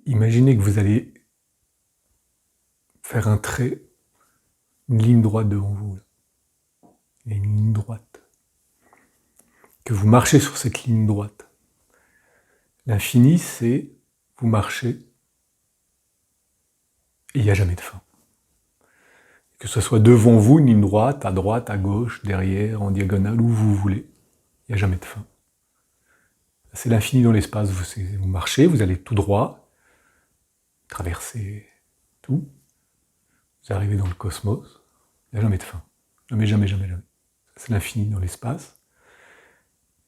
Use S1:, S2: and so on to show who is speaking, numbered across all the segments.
S1: imaginez que vous allez faire un trait, une ligne droite devant vous. Et une ligne droite. Que vous marchez sur cette ligne droite. L'infini, c'est vous marchez et il n'y a jamais de fin. Que ce soit devant vous, une ligne droite, à gauche, derrière, en diagonale, où vous voulez, il n'y a jamais de fin. C'est l'infini dans l'espace. Vous marchez, vous allez tout droit, traversez tout, vous arrivez dans le cosmos, il n'y a jamais de fin. Jamais, jamais, jamais, jamais. C'est l'infini dans l'espace.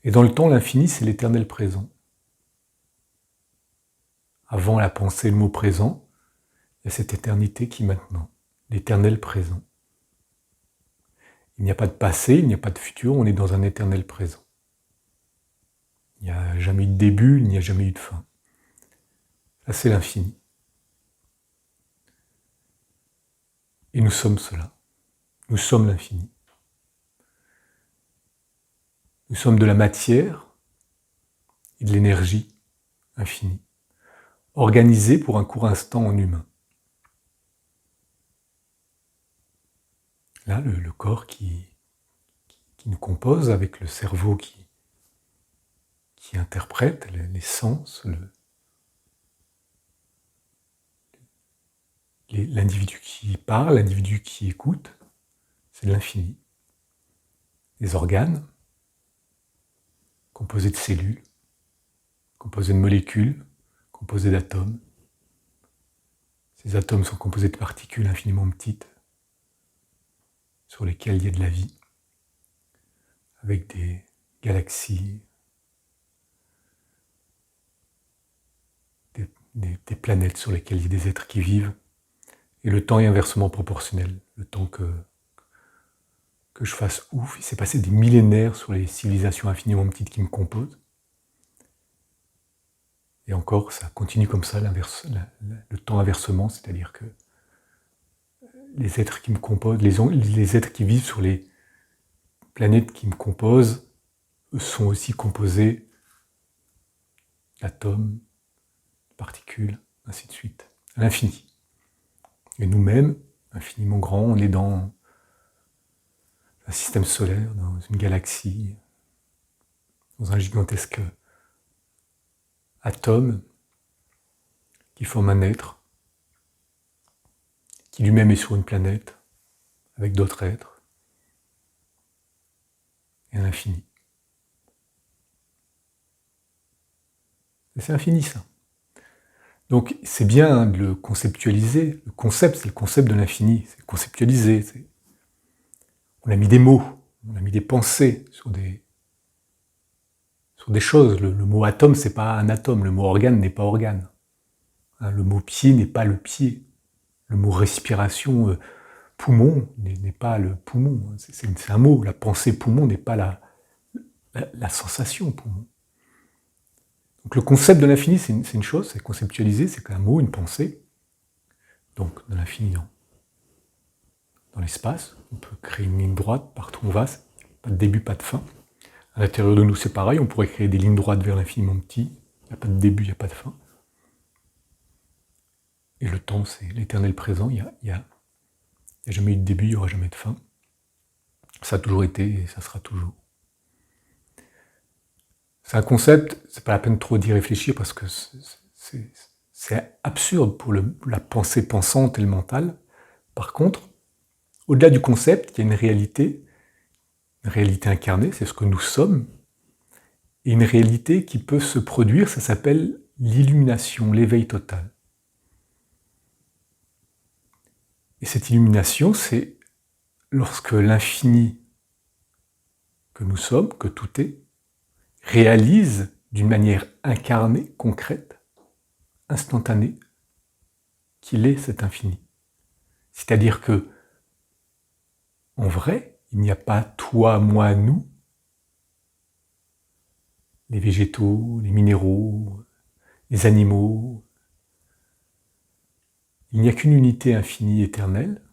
S1: Et dans le temps, l'infini, c'est l'éternel présent. Avant la pensée, le mot présent, il y a cette éternité qui est maintenant, l'éternel présent. Il n'y a pas de passé, il n'y a pas de futur, on est dans un éternel présent. Il n'y a jamais eu de début, il n'y a jamais eu de fin. Ça, c'est l'infini. Et nous sommes cela. Nous sommes l'infini. Nous sommes de la matière et de l'énergie infinie, organisée pour un court instant en humain. Là, le corps qui nous compose, avec le cerveau qui interprète les sens, l'individu qui parle, l'individu qui écoute, c'est de l'infini. Les organes, composés de cellules, composés de molécules, composés d'atomes. Ces atomes sont composés de particules infiniment petites, sur lesquelles il y a de la vie, avec des galaxies, des planètes sur lesquelles il y a des êtres qui vivent, et le temps est inversement proportionnel. Le temps que je fasse ouf, il s'est passé des millénaires sur les civilisations infiniment petites qui me composent, et encore, ça continue comme ça, le temps inversement, c'est-à-dire que les êtres qui me composent, les êtres qui vivent sur les planètes qui me composent, sont aussi composés d'atomes, de particules, ainsi de suite, à l'infini. Et nous-mêmes, infiniment grands, on est dans un système solaire, dans une galaxie, dans un gigantesque atome qui forme un être, qui lui-même est sur une planète, avec d'autres êtres, et à l'infini. Et c'est infini, ça. Donc c'est bien de le conceptualiser. Le concept, c'est le concept de l'infini. C'est conceptualiser. On a mis des mots, on a mis des pensées sur des choses. Le mot atome, c'est pas un atome. Le mot organe n'est pas organe. Le mot pied n'est pas le pied. Le mot respiration, poumon, n'est pas le poumon. C'est un mot. La pensée poumon n'est pas la sensation poumon. Donc le concept de l'infini, c'est une chose, c'est conceptualisé, c'est un mot, une pensée. Donc de l'infini dans l'espace, on peut créer une ligne droite partout où on va, pas de début, pas de fin. À l'intérieur de nous, c'est pareil, on pourrait créer des lignes droites vers l'infiniment petit, il n'y a pas de début, il n'y a pas de fin. Et le temps, c'est l'éternel présent, il n'y a jamais eu de début, il n'y aura jamais de fin. Ça a toujours été et ça sera toujours. C'est un concept, c'est pas la peine trop d'y réfléchir parce que c'est absurde pour la pensée pensante et le mental. Par contre, au-delà du concept, il y a une réalité incarnée, c'est ce que nous sommes, et une réalité qui peut se produire, ça s'appelle l'illumination, l'éveil total. Et cette illumination, c'est lorsque l'infini que nous sommes, que tout est, réalise d'une manière incarnée, concrète, instantanée, qu'il est cet infini. C'est-à-dire que, en vrai, il n'y a pas toi, moi, nous, les végétaux, les minéraux, les animaux. Il n'y a qu'une unité infinie éternelle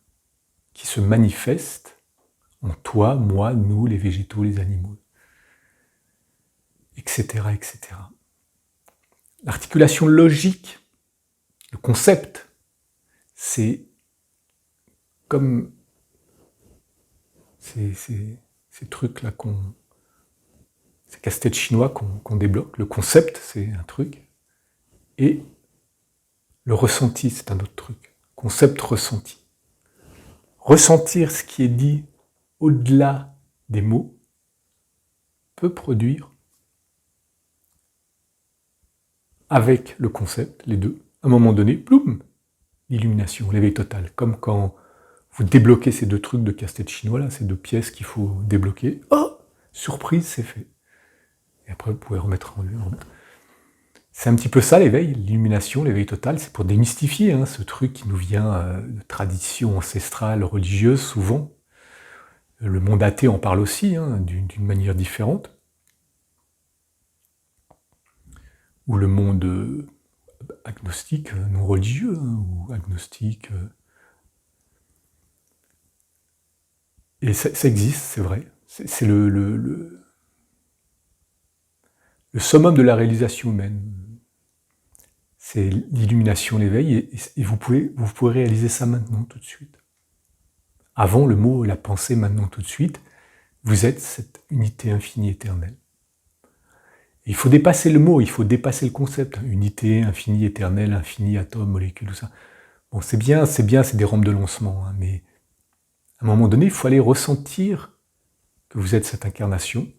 S1: qui se manifeste en toi, moi, nous, les végétaux, les animaux, etc., etc. L'articulation logique Le concept, c'est comme ces trucs-là ces casse-têtes chinois qu'on débloque. Le concept, c'est un truc. Et le ressenti, c'est un autre truc. Concept, ressenti. Ressentir ce qui est dit au-delà des mots peut produire, avec le concept, les deux, à un moment donné, ploum, l'illumination, l'éveil total. Comme quand vous débloquez ces deux trucs de casse-tête chinois, là, ces deux pièces qu'il faut débloquer. Oh, surprise, c'est fait. Et après, vous pouvez remettre en lieu. C'est un petit peu ça l'éveil, l'illumination, l'éveil total, c'est pour démystifier ce truc qui nous vient de tradition ancestrale, religieuse, souvent. Le monde athée en parle aussi, d'une manière différente. Ou le monde agnostique, non religieux, ou agnostique. Et ça existe, c'est vrai. C'est le summum de la réalisation humaine. C'est l'illumination, l'éveil, et vous pouvez réaliser ça maintenant, tout de suite. Avant le mot, la pensée, maintenant, tout de suite, vous êtes cette unité infinie éternelle. Et il faut dépasser le mot, il faut dépasser le concept. Unité, infinie, éternelle, infini, atome, molécule, tout ça. Bon, c'est bien, c'est des rampes de lancement, mais à un moment donné, il faut aller ressentir que vous êtes cette incarnation.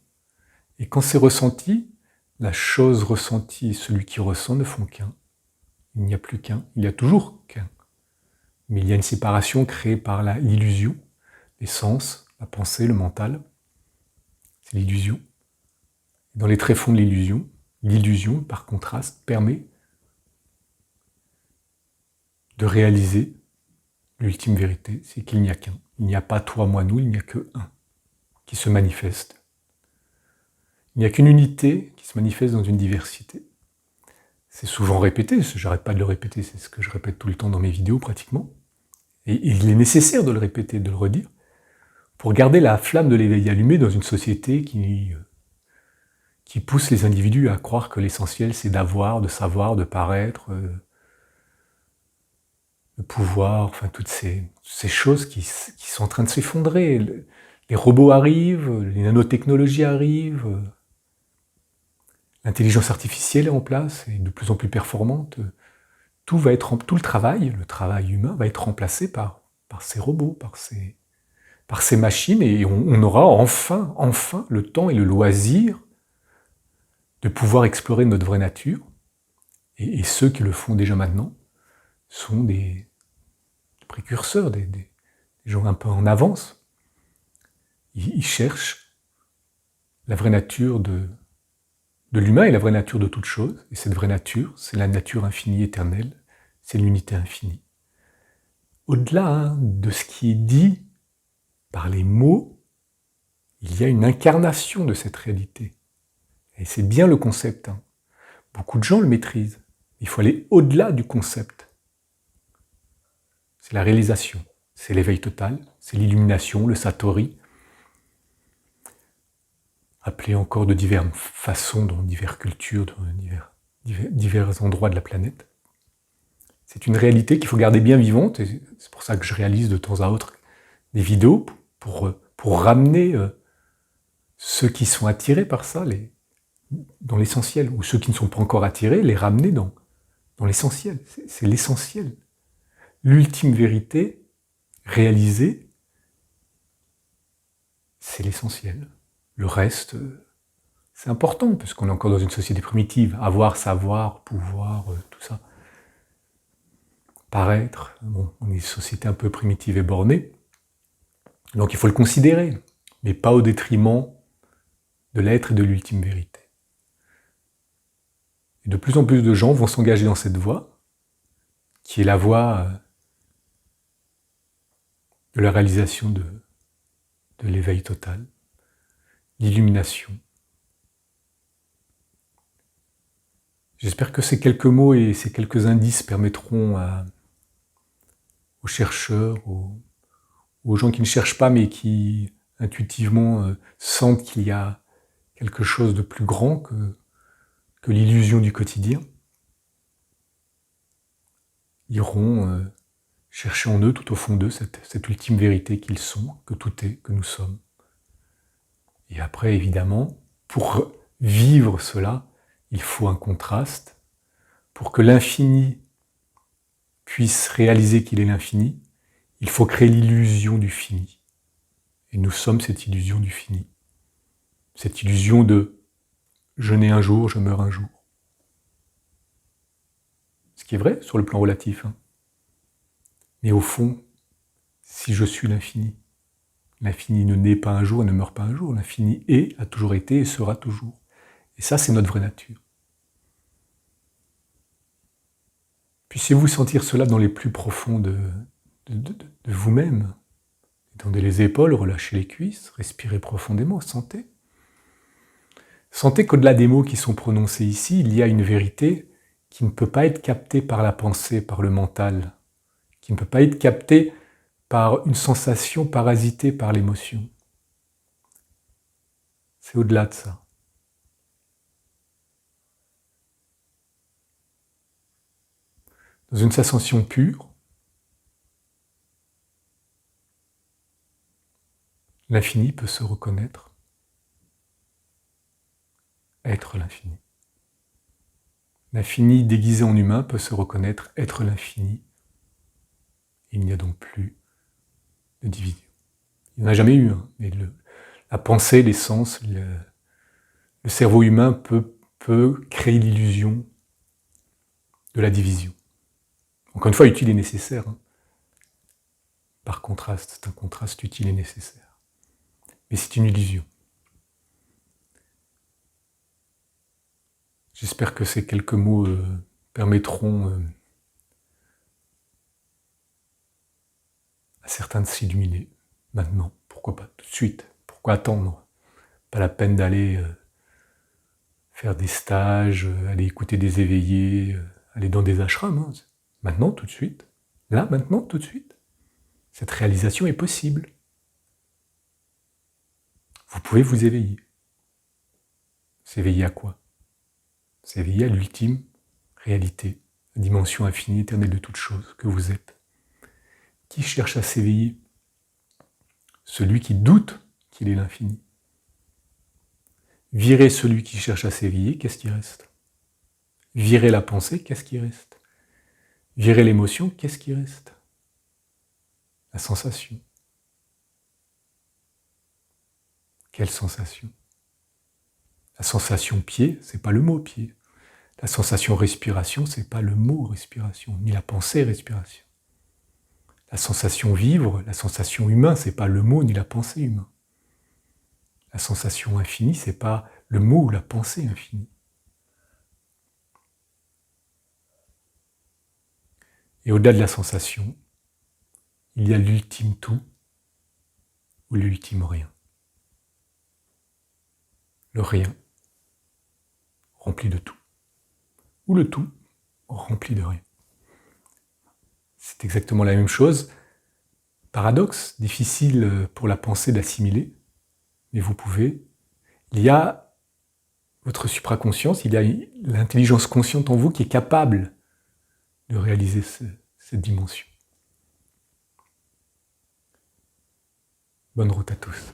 S1: Et quand c'est ressenti, la chose ressentie et celui qui ressent ne font qu'un. Il n'y a plus qu'un, il y a toujours qu'un. Mais il y a une séparation créée par l'illusion, les sens, la pensée, le mental. C'est l'illusion. Dans les tréfonds de l'illusion, par contraste, permet de réaliser l'ultime vérité, c'est qu'il n'y a qu'un. Il n'y a pas toi, moi, nous, il n'y a que un qui se manifeste. Il n'y a qu'une unité qui se manifeste dans une diversité. C'est souvent répété, j'arrête pas de le répéter, c'est ce que je répète tout le temps dans mes vidéos pratiquement. Et il est nécessaire de le répéter, de le redire, pour garder la flamme de l'éveil allumée dans une société qui pousse les individus à croire que l'essentiel c'est d'avoir, de savoir, de paraître, de pouvoir, enfin toutes ces choses qui sont en train de s'effondrer. Les robots arrivent, les nanotechnologies arrivent, l'intelligence artificielle est en place, et de plus en plus performante. Tout le travail humain va être remplacé par ces robots, par ces machines, et on aura enfin le temps et le loisir de pouvoir explorer notre vraie nature. Et ceux qui le font déjà maintenant sont des précurseurs, des gens un peu en avance. Ils cherchent la vraie nature de l'humain et la vraie nature de toute chose. Et cette vraie nature, c'est la nature infinie, éternelle, c'est l'unité infinie. Au-delà de ce qui est dit par les mots, il y a une incarnation de cette réalité. Et c'est bien le concept. Beaucoup de gens le maîtrisent. Il faut aller au-delà du concept. C'est la réalisation, c'est l'éveil total, c'est l'illumination, le satori, appelé encore de diverses façons, dans diverses cultures, dans divers endroits de la planète. C'est une réalité qu'il faut garder bien vivante, et c'est pour ça que je réalise de temps à autre des vidéos, pour ramener ceux qui sont attirés par ça dans l'essentiel, ou ceux qui ne sont pas encore attirés, les ramener dans l'essentiel. C'est l'essentiel. L'ultime vérité réalisée, c'est l'essentiel. Le reste, c'est important, parce qu'on est encore dans une société primitive. Avoir, savoir, pouvoir, tout ça. Paraître, bon, on est une société un peu primitive et bornée. Donc il faut le considérer, mais pas au détriment de l'être et de l'ultime vérité. Et de plus en plus de gens vont s'engager dans cette voie, qui est la voie de la réalisation de l'éveil total, l'illumination. J'espère que ces quelques mots et ces quelques indices permettront aux chercheurs, aux gens qui ne cherchent pas mais qui intuitivement sentent qu'il y a quelque chose de plus grand que l'illusion du quotidien, iront chercher en eux, tout au fond d'eux, cette ultime vérité qu'ils sont, que tout est, que nous sommes. Et après, évidemment, pour vivre cela, il faut un contraste. Pour que l'infini puisse réaliser qu'il est l'infini, il faut créer l'illusion du fini. Et nous sommes cette illusion du fini. Cette illusion de « je nais un jour, je meurs un jour ». Ce qui est vrai sur le plan relatif. Mais au fond, si je suis l'infini, l'infini ne naît pas un jour et ne meurt pas un jour. L'infini est, a toujours été et sera toujours. Et ça, c'est notre vraie nature. Puissiez-vous sentir cela dans les plus profonds de vous-même. Étendez les épaules, relâchez les cuisses, respirez profondément, sentez. Sentez qu'au-delà des mots qui sont prononcés ici, il y a une vérité qui ne peut pas être captée par la pensée, par le mental, qui ne peut pas être captée par une sensation parasitée par l'émotion. C'est au-delà de ça. Dans une sensation pure, l'infini peut se reconnaître, être l'infini. L'infini déguisé en humain peut se reconnaître, être l'infini. Il n'y a donc plus de division. Il n'y en a jamais eu, mais la pensée, les sens, le cerveau humain peut créer l'illusion de la division. Encore une fois, utile et nécessaire. Par contraste, c'est un contraste utile et nécessaire. Mais c'est une illusion. J'espère que ces quelques mots permettront à certains de s'illuminer. Maintenant, pourquoi pas tout de suite? Pourquoi attendre? Pas la peine d'aller faire des stages, aller écouter des éveillés, aller dans des ashrams. Maintenant, tout de suite. Là, maintenant, tout de suite. Cette réalisation est possible. Vous pouvez vous éveiller. S'éveiller à quoi? S'éveiller à l'ultime réalité, la dimension infinie, éternelle de toute chose que vous êtes. Qui cherche à s'éveiller? Celui qui doute qu'il est l'infini. Virez celui qui cherche à s'éveiller, qu'est-ce qui reste? Virez la pensée, qu'est-ce qui reste? Virez l'émotion, qu'est-ce qui reste? La sensation. Quelle sensation? La sensation pied, c'est pas le mot pied. La sensation respiration, c'est pas le mot respiration, ni la pensée respiration. La sensation vivre, la sensation humain, c'est pas le mot ni la pensée humain. La sensation infinie, c'est pas le mot ou la pensée infinie. Et au-delà de la sensation, il y a l'ultime tout ou l'ultime rien. Le rien rempli de tout. Ou le tout rempli de rien. C'est exactement la même chose. Paradoxe, difficile pour la pensée d'assimiler, mais vous pouvez. Il y a votre supraconscience, il y a l'intelligence consciente en vous qui est capable de réaliser cette dimension. Bonne route à tous.